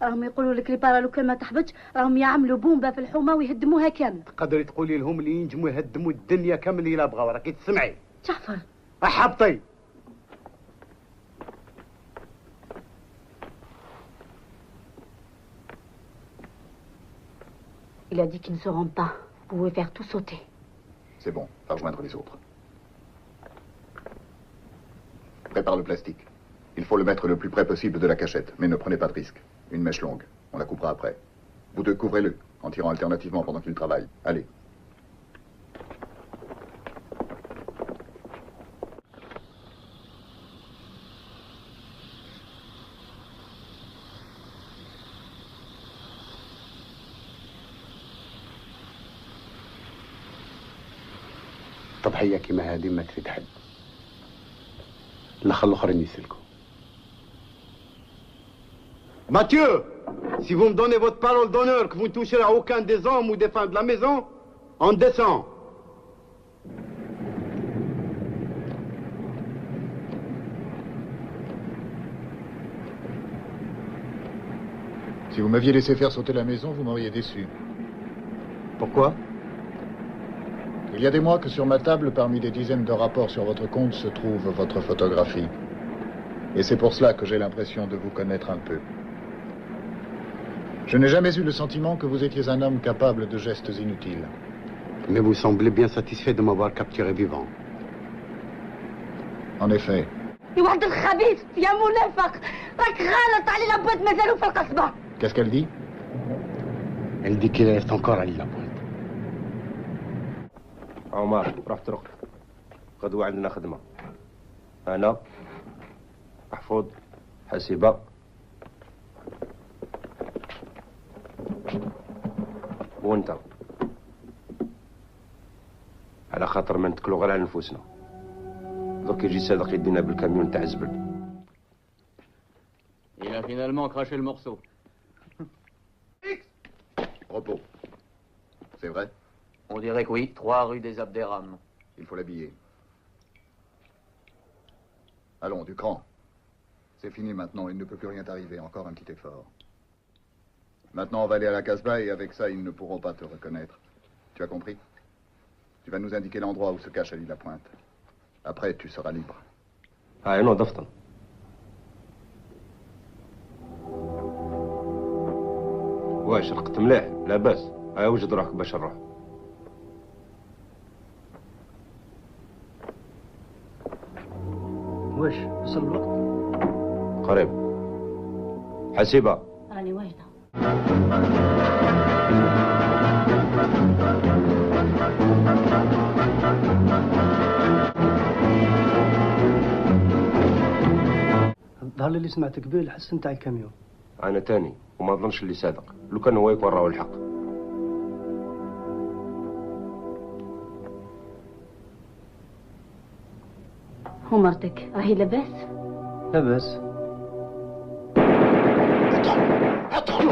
راهم يقولوا لك لي بارا لو كان ما تحبطش راهم يعملوا بومبا في الحومه ويهدموها كامل. تقدري تقولي لهم اللي ينجموا يهدموا الدنيا كامل الا بغاو، راكي تسمعي. جعفر احبطي. Il a dit qu'ils ne seront pas. Vous pouvez faire tout sauter. C'est bon, va rejoindre les autres. Prépare le plastique. Il faut le mettre le plus près possible de la cachette, mais ne prenez pas de risque. Une mèche longue, on la coupera après. Vous deux, couvrez-le, en tirant alternativement pendant qu'il travaille. Allez. تضحية كيما هذه ما تفيد حد. الأخ الآخرين يسلكوا. Mathieu, si vous me donnez votre parole d'honneur que vous ne toucherez à aucun des hommes ou des femmes de la maison, on descend. Si vous m'aviez laissé faire sauter la maison, vous m'auriez déçu. Pourquoi? Il y a des mois que sur ma table, parmi des dizaines de rapports sur votre compte, se trouve votre photographie. Et c'est pour cela que j'ai l'impression de vous connaître un peu. Je n'ai jamais eu le sentiment que vous étiez un homme capable de gestes inutiles. Mais vous semblez bien satisfait de m'avoir capturé vivant. En effet. واحد الخبيث يا منافق راك غلط علي لابد مازالوا في القصبة. Qu'est-ce qu'elle dit? Elle dit qu'il reste encore à la pointe. عمر روح ترقد غدوة عندنا خدمة. أنا محفوظ حسيبة وانت على خاطر ما نتكلوا غير على نفوسنا. دوك يجي صادق يدينا بالكاميون تاع الزبل. Il a finalement craché le morceau. Repos. C'est vrai? On dirait que oui, 3 rue des Abderrahmans. Il faut l'habiller. Allons, du cran. C'est fini maintenant, il ne peut plus rien t'arriver. Encore un petit effort. Maintenant, on va aller à la Casbah et avec ça, ils ne pourront pas te reconnaître. Tu as compris? Tu vas nous indiquer l'endroit où se cache Ali Lapointe. Après, tu seras libre. Ah, non, d'aftan. واش رقت مليح لاباس وجد روحك باش نروح. واش وصل الوقت؟ قريب. حسيبة راني واجدة. الظهر اللي سمعت قبيل الحس نتاع الكاميون. انا تاني وما ظنش اللي صادق لو كان هو يكون راهو الحق. ومرتك راهي لاباس؟ لاباس. ادخلوا.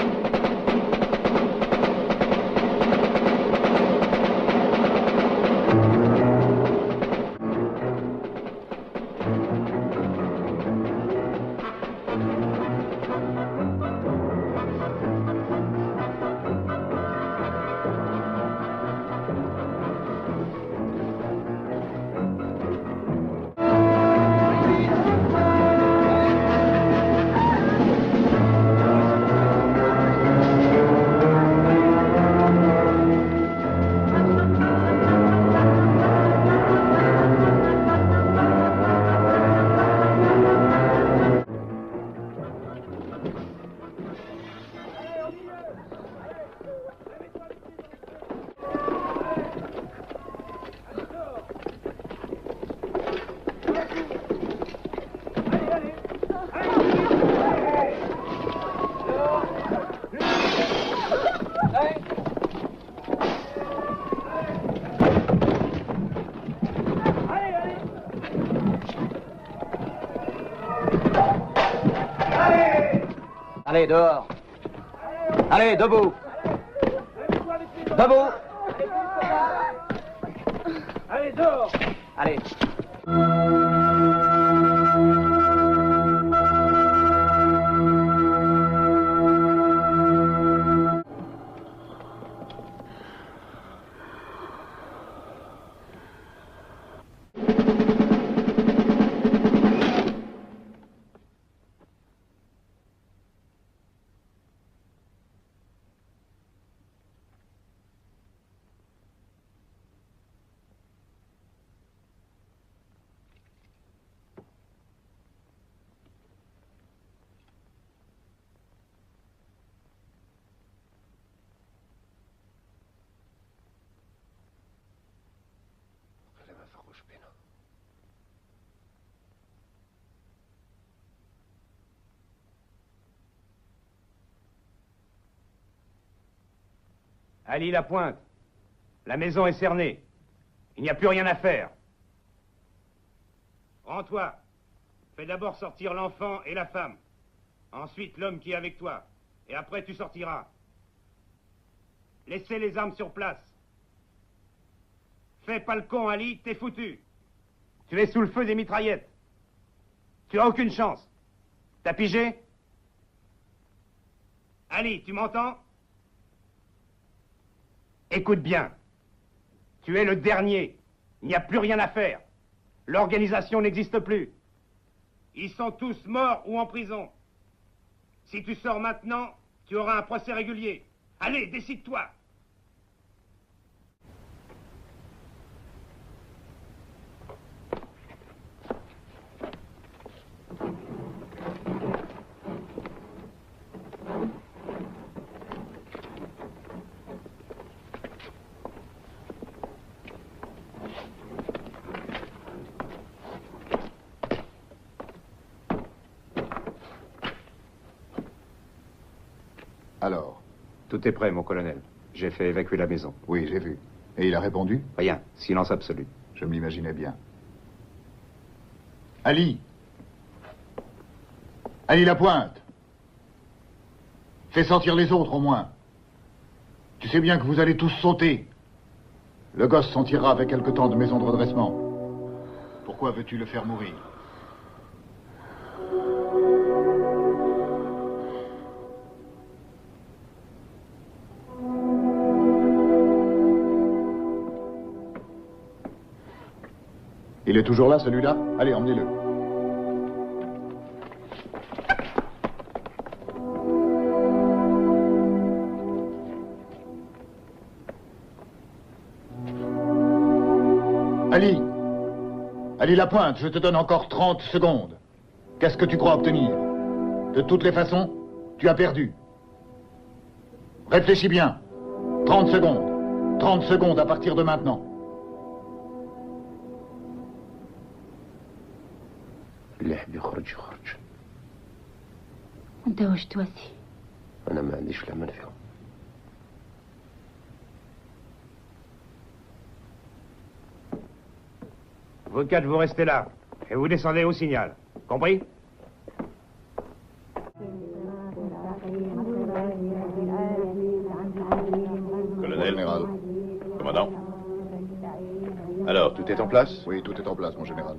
Allez, dehors. Allez, debout. Debout. Allez, dehors. Allez. Ali Lapointe, la maison est cernée. Il n'y a plus rien à faire. Rends-toi. Fais d'abord sortir l'enfant et la femme. Ensuite, l'homme qui est avec toi. Et après, tu sortiras. Laissez les armes sur place. Fais pas le con, Ali, t'es foutu. Tu es sous le feu des mitraillettes. Tu as aucune chance. T'as pigé? Ali, tu m'entends? Écoute bien. Tu es le dernier. Il n'y a plus rien à faire. L'organisation n'existe plus. Ils sont tous morts ou en prison. Si tu sors maintenant, tu auras un procès régulier. Allez, décide-toi. Alors? Tout est prêt, mon colonel. J'ai fait évacuer la maison. Oui, j'ai vu. Et il a répondu? Rien. Silence absolu. Je me l'imaginais bien. Ali! Ali Lapointe! Fais sortir les autres, au moins. Tu sais bien que vous allez tous sauter. Le gosse s'en tirera avec quelque temps de maison de redressement. Pourquoi veux-tu le faire mourir? Il est toujours là, celui-là? Allez, emmenez-le. Ali! Ali Lapointe, je te donne encore 30 secondes. Qu'est-ce que tu crois obtenir? De toutes les façons, tu as perdu. Réfléchis bien. 30 secondes. 30 secondes à partir de maintenant. اللعب يخرج يخرج. انت واش تواسي؟ انا ما عنديش الامل فيهم. Vous quatre, vous restez là. Et vous descendez au signal. Compris? Colonel. Général. Commandant. Alors, tout est en place? Oui, tout est en place, mon général.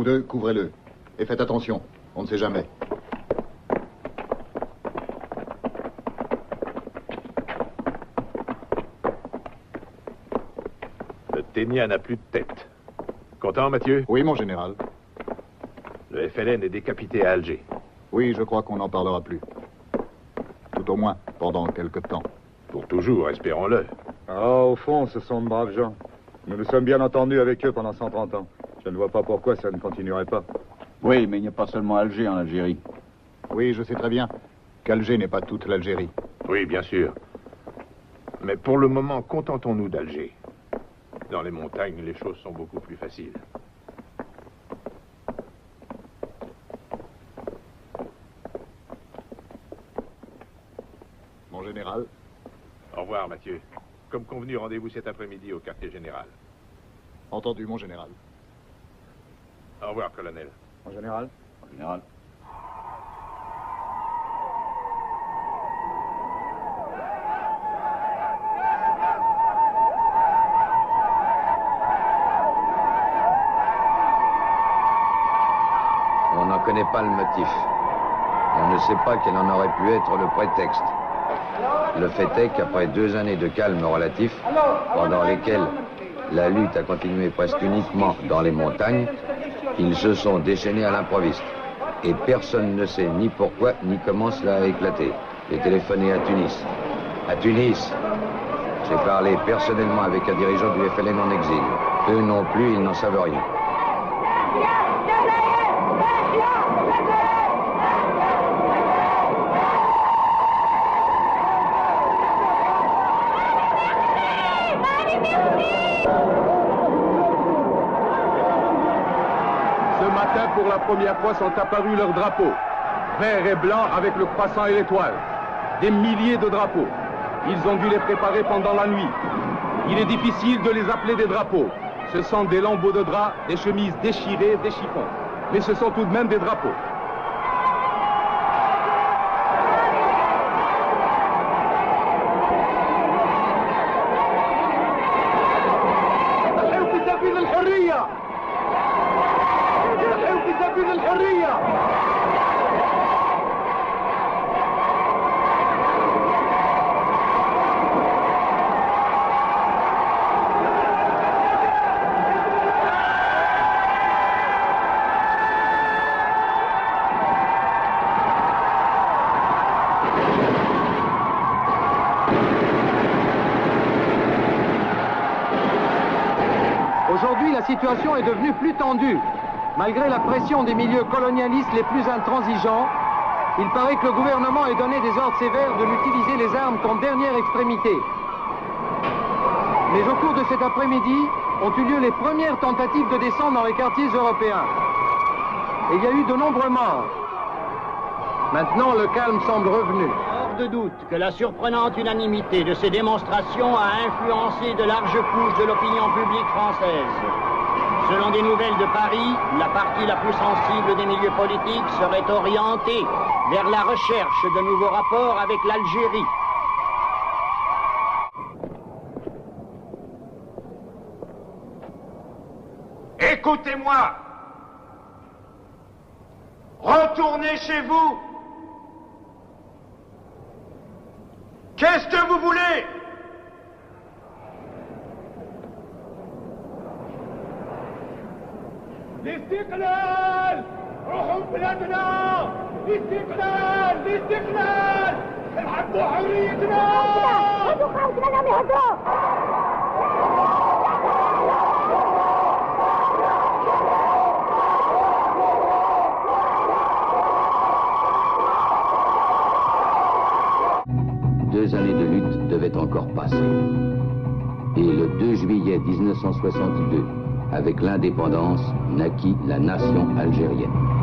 Vous deux, couvrez-le. Et faites attention, on ne sait jamais. Le Ténia n'a plus de tête. Content, Mathieu? Oui, mon général. Le FLN est décapité à Alger. Oui, je crois qu'on n'en parlera plus. Tout au moins, pendant quelque temps. Pour toujours, espérons-le. Ah, au fond, ce sont de braves gens. Nous nous sommes bien entendus avec eux pendant 130 ans. Je ne vois pas pourquoi ça ne continuerait pas. Oui, mais il n'y a pas seulement Alger en Algérie. Oui, je sais très bien qu'Alger n'est pas toute l'Algérie. Oui, bien sûr. Mais pour le moment, contentons-nous d'Alger. Dans les montagnes, les choses sont beaucoup plus faciles. Mon général. Au revoir, Mathieu. Comme convenu, rendez-vous cet après-midi au quartier général. Entendu, mon général. Au revoir, colonel. En général? En général. connaît pas le motif. On ne sait pas quel en aurait pu être le prétexte. Le fait est qu'après 2 années de calme relatif, pendant lesquelles la lutte a continué presque uniquement dans les montagnes, ils se sont déchaînés à l'improviste. Et personne ne sait ni pourquoi ni comment cela a éclaté. J'ai téléphoné à Tunis. À Tunis, j'ai parlé personnellement avec un dirigeant du FLN en exil. Eux non plus, ils n'en savent rien. Ce matin, pour la première fois, sont apparus leurs drapeaux, vert et blanc avec le croissant et l'étoile. Des milliers de drapeaux. Ils ont dû les préparer pendant la nuit. Il est difficile de les appeler des drapeaux. Ce sont des lambeaux de drap, des chemises déchirées, des chiffons. Mais ce sont tout de même des drapeaux. Aujourd'hui, la situation est devenue plus tendue. Malgré la pression des milieux colonialistes les plus intransigeants, il paraît que le gouvernement ait donné des ordres sévères de n'utiliser les armes qu'en dernière extrémité. Mais au cours de cet après-midi, ont eu lieu les premières tentatives de descente dans les quartiers européens. Et il y a eu de nombreux morts. Maintenant, le calme semble revenu. Hors de doute que la surprenante unanimité de ces démonstrations a influencé de larges couches de l'opinion publique française. Selon des nouvelles de Paris, la partie la plus sensible des milieux politiques serait orientée vers la recherche de nouveaux rapports avec l'Algérie. Écoutez-moi. Retournez chez vous. Qu'est-ce que vous voulez? الاستقلال روحوا بلادنا الاستقلال الاستقلال نحبوا حريتنا هدوا خالد منهم يهدوا 2 années de lutte devaient encore passer. Et le 2 juillet 1962, avec l'indépendance, naquit la nation algérienne.